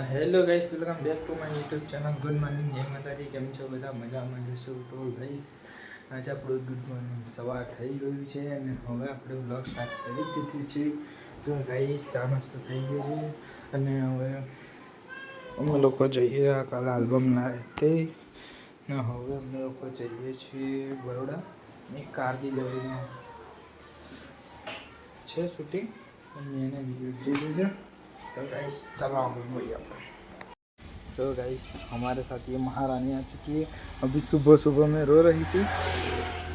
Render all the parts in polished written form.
Hello guys, welcome back to my YouTube channel. Good morning, જય માતાજી. કેમ છો બધા? મજામાં જશો તો ગાઈસ આજે આપણું ગુડ મોર્નિંગ સવાર થઈ ગયું છે અને હવે આપણે વ્લોગ સ્ટાર્ટ કરી દીધું છે. તો ગાઈસ ચા નાસ્તો થઈ ગયો છે અને હવે અમે લોકો જઈએ કાલે આલ્બમ લાવે તે ને હવે અમે લોકો જઈએ છીએ બરોડા. એક કારગી લેવામાં છે શૂટિંગ અને એને વિડીયો જોઈએ છે. तो गाइस चलो आगे बढ़िया. तो गाइस हमारे साथ ये महारानी आ चुकी है. अभी सुबह सुबह में रो रही थी.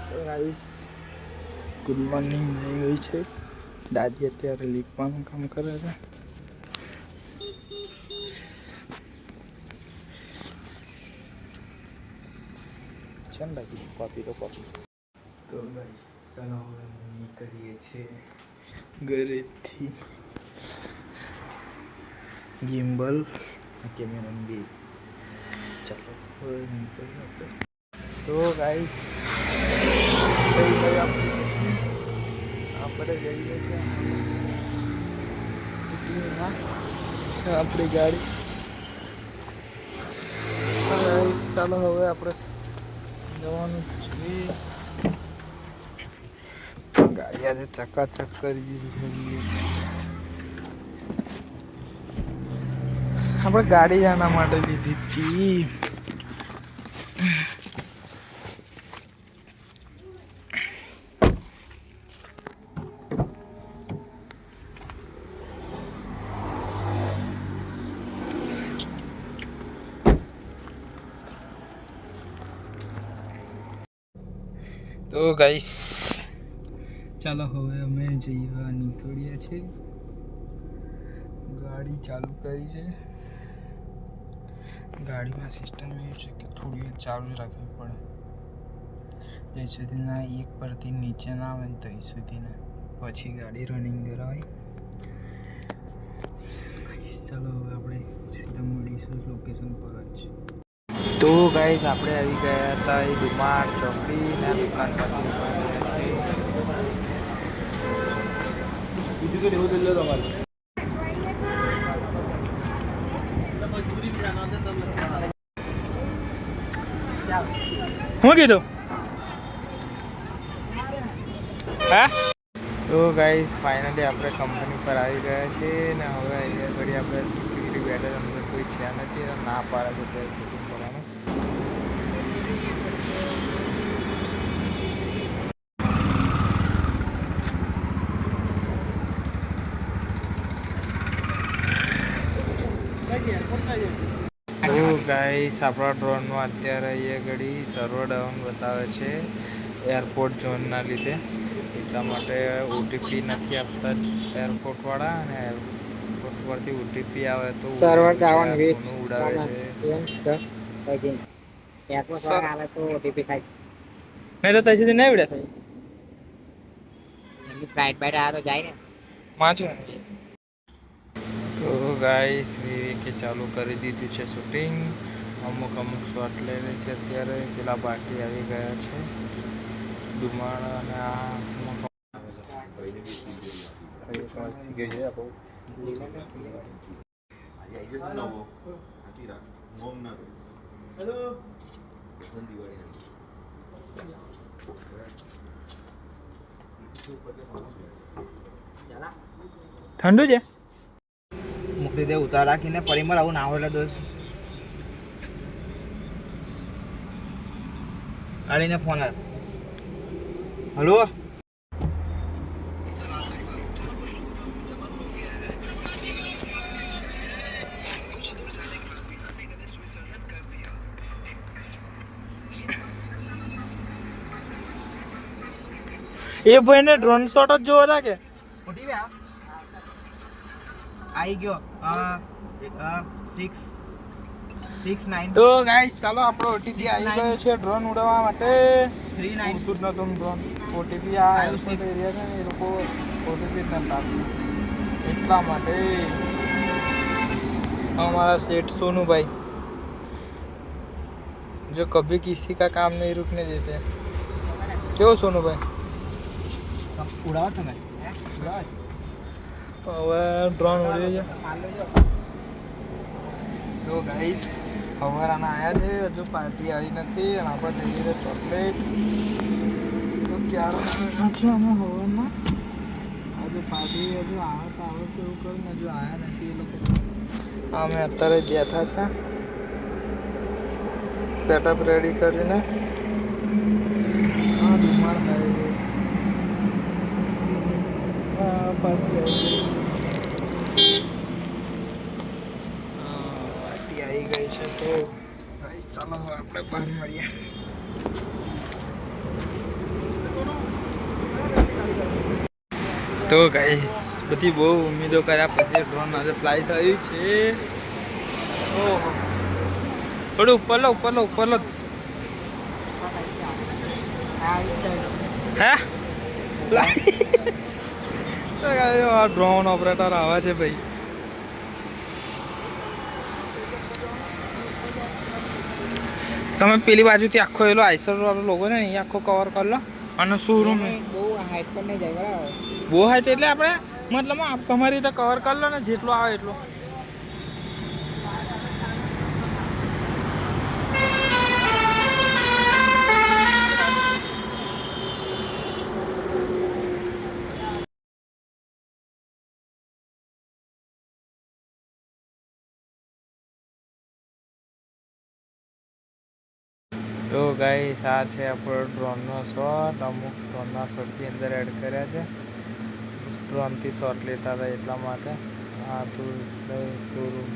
तो गाइस गुड मॉर्निंग नहीं गई है. दादी અત્યારે લીપવાનું કામ કરે છે. ચમ દાદી કોપી તો કોપી. તો ગાइस ચલો હવે અમે કરીએ છીએ ઘરેથી गिम्बल कैमरा भी. चलो निकल. तो गाइस આપણે જઈએ છીએ સિટીમાં આપણી ગાડી. ચાલો હવે આપણે જવાનું છે. ગાડી આજે ચકાચક કરી જોઈએ. આપણે ગાડી આના માટે લીધી હતી. તો ગાઈસ ચાલો હવે અમે જઈએ નીકળ્યા છે. ગાડી ચાલુ કરી છે. ગાડીમાં સિસ્ટમ એવી છે કે થોડી ચાલુ રાખવી પડે. જ્યાં સુધીના એક પરથી નીચે ના આવે ને ત્યાં સુધીના પછી ગાડી રનિંગ કરાવાય. ચાલો હવે આપણે સીધા મળીશું લોકેશન પર જ. તો ગાઈસ આપણે આવી ગયા હતા એ ડીમાર્ટ ચોકડીના દુકાન પાસે ઉભા રહ્યા છીએ. બીજું કંઈ એવું થઈ તમારે શું કીધું? હા. તો ગાઈસ ફાઇનલી આપણે કંપની પર આવી ગયા છીએ ને હવે અહીંયા ઘડી આપણે સિક્યુરિટી બેઠા અંદર કોઈ છે નથી. ના પાડે તો શૂટિંગ કરવાનું. તો ગાઈસ આપણા ડ્રોનમાં અત્યારે અહીંયા ઘડી સર્વર ડાઉન બતાવે છે એરપોર્ટ ઝોનના લીધે. એટલા માટે ઓટીપી નથી આપતા એરપોર્ટવાળા અને એરપોર્ટ પરથી ઓટીપી આવે તો સર્વર ડાઉન ઉડાવે છે. નહીં તો ત્યાં સુધી નહીં ઉડે. ફ્લાઇટ બેઠા આ તો જાય ને વાંચું. તો ગાઈસ વિવેકે ચાલુ કરી દીધું છે શૂટિંગ. અમુક શોટ લઈ રહી છે અત્યારે. પેલા બાકી આવી ગયા છે ધુમાડ અને આ ઠંડુ છે. મૂકી દે ઉતાર રાખીને પરિમળ આવું ના હોય એટલે દોસ્ત આલીને ફોન આવ. હલો એ ભાઈને ડ્રોન શોટ જ જોવો હતા કે ઓટીપી આવી ગયો 669. તો ગાઈસ ચાલો આપણો ઓટીપી આવી ગયો છે ડ્રોન ઉડાવવા માટે. 39 ઉડતું જ નતું ડ્રોન. ઓટીપી આ એરપોર્ટ એરિયા છે ને એ લોકો ઓટીપી જ નતા આપતા. એટલા માટે हमारा सेठ सोनू भाई जो कभी किसी का काम नहीं रुकने देते. क्यों सोनू भाई? ઉડાવો તમે હવે ડ્રોન ઉડી છે. ગાઈસ હવારાના આવ્યા છે, હજુ પાર્ટી આવી નથી અને આપણે જઈએ તો ચોકલેટ તો ક્યારે છે અમે હવારમાં હજુ પાર્ટી હજુ આવે તો આવે છે એવું કરીને હજુ આવ્યા નથી એ લોકો. અમે અત્યારે જ બેઠા છે સેટઅપ રેડી કરીને. હા બીમાર થાય છે. હા પાર્ટી આવી ગઈ છે તો ગાઈસ ચાલો હવે આપણે બહાર મળીએ. તો ગાઈસ બધી બહુ ઉમ્મીદો કર્યા પછી ડ્રોન આજે ફ્લાય થયું છે. ઓહો થોડું ઉપર લો ઉપર લો ઉપર લો. હે આ ડ્રોન ઓપરેટર આવે છે ભાઈ. તમે પેલી બાજુથી આખો એલો આઈસર વાળો લોગો ને અહીં આખો કવર કરી લો અને શોરૂમ બહુ હાઈટ પર નહીં જાય બરાબર. બહુ હાઈટ એટલે આપણે મતલબ તમારી રીતે કવર કરી લો ને જેટલો આવે એટલો. તો ગાઈસ આ છે આપણો ડ્રોનનો શોટ. અમુક ડ્રોનના શોટની અંદર એડ કર્યા છે. ડ્રોનથી શોટ લેતા હતા એટલા માટે. આ તો શોરૂમ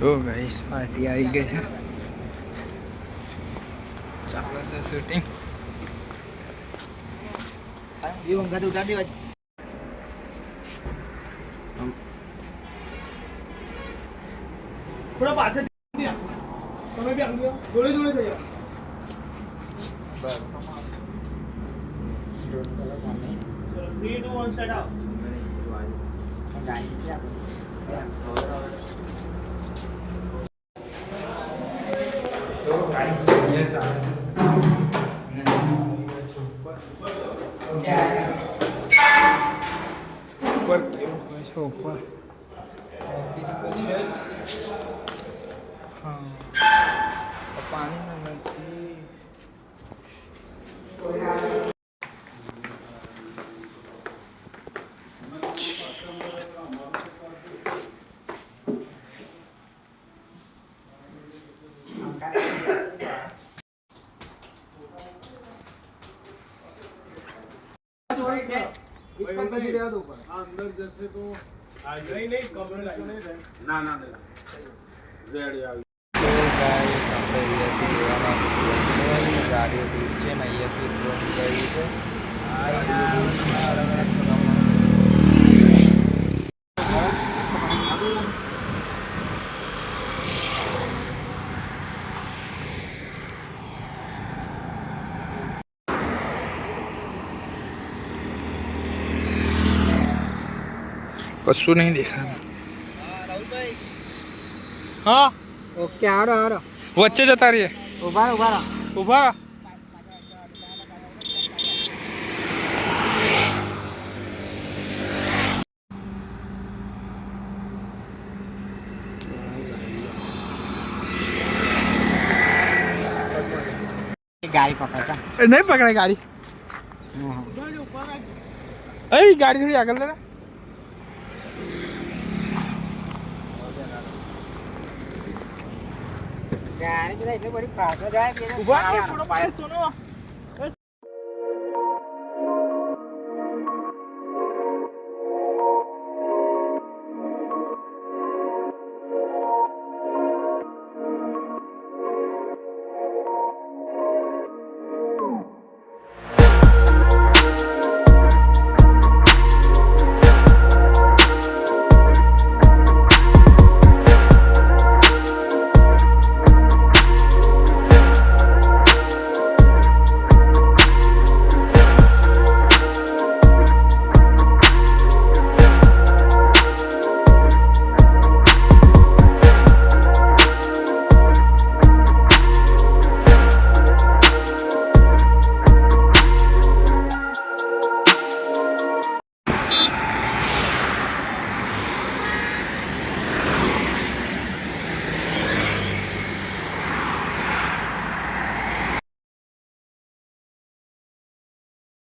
તો ગાઈસ પાર્ટી આવી ગઈ છે. ચાલે છે શૂટિંગ. એ વંગાતે ઉતાર દેવા. થોડા પાછળ તમે બી આમ જોડે જોડે થઈ જાઓ. બસ 3 2 1 સેટ આઉટ. તો ગાઈસ અહીંયા ચાલે છે ઉપર કેવું હોય છે ઉપર ઓફિસ તો છે જ. હા પાણીનો નથી. અંદર જશે તો નહીં કમરે ના ના રેડી આવી. તો ગાઈસ આપણે અહીંયાથી લેવાના ગાડીઓ દૂર છે ને અહીંયાથી ડ્રોન ગઈ છે. કશું નહીં દેખાતું. હા ઓકે આરો આરો વચ્ચે જતા રહીએ. ઉભા રહો, ઉભા રહો. ઉભા રહો. ગાડી પકડતા નહીં પકડાય ગાડી. એ ગાડી થોડી આગળ લે. ગાડી તો એટલે બધી પાછળ જાય કે ઉભા રહો, થોડો પાછળ સુનો.